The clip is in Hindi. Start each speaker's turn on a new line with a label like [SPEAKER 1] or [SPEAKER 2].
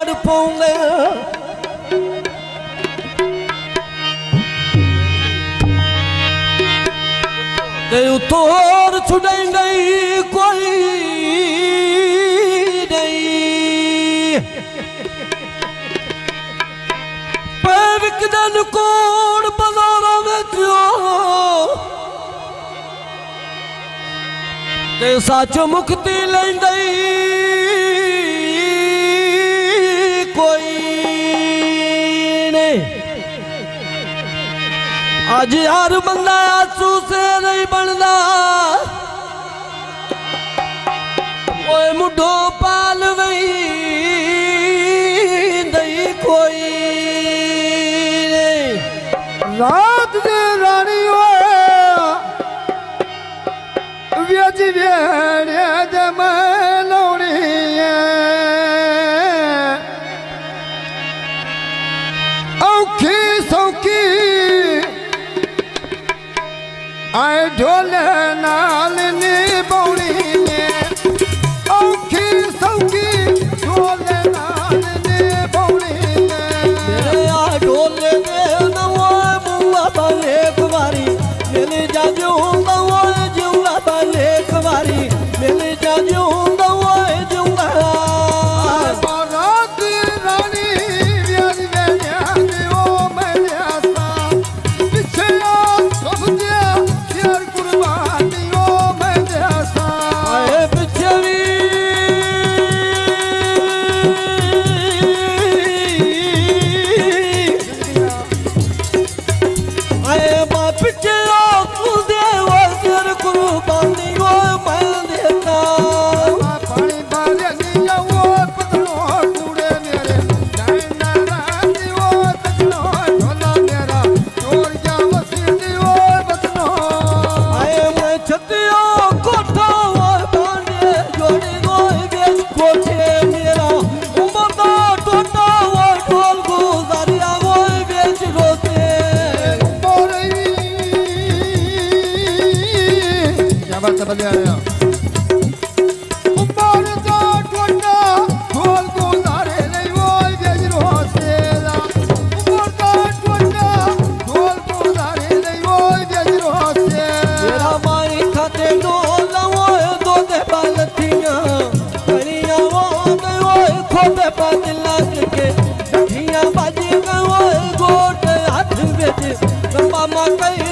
[SPEAKER 1] यार पौंगे ते उतोर छुड़ेंगे कोई नहीं पैविकदन कोड़ बाजारा में ते साचो मुक्ति लेंदे कोई नहीं आज यार बंदा आंसू से नहीं बनदा ओए मुढो पाल वही नहीं कोई नहीं
[SPEAKER 2] रात दे रानी व्यज वेड़े दे मलौड़ी औखी सौखी आए ढोले नाल नी बौड़ी औखी सौखी ढोले नाल नी बौड़ी
[SPEAKER 1] मेरे आ ढोले दे नवा मुआ बाले कुमारी मेरे जाजू नवा जुआ बाले कुमारी मेरे जाजू नवा जुआ
[SPEAKER 2] बारात रानी व्यज वेड़े दे ओ मेरे सा पीछे सब दे यार कुर्बानी ओ मेरे सा
[SPEAKER 1] आए पिछवी आए बाप पिछला तू दे वो तेरे कुर्बानी वो मैं देता
[SPEAKER 2] पानी बाले निया वो पतलो टूड़े मेरे नैना रानी वो तकलो ढोला मेरा चोर जा वसीदी वो बतलो
[SPEAKER 1] आए मैं छतिया कोठा और बांधे जोड़ी गोई बेच कोठे मेरा उमरदा टोटा और ढोल गुजारिया गोई बेच रोते
[SPEAKER 2] मोरई क्या बात बलिया आया उमर जा टोटा ढोल गुजारे नहीं वो बेज रोसेला उमर जा टोटा ढोल गुजारे नहीं वो बेज रोसेला
[SPEAKER 1] मेरा माई खाते ढोल वो दो दे बालतियां कलियां वो खोबे पात लाग के ढिया बाजी वो गोट हाथ बेच मामा कई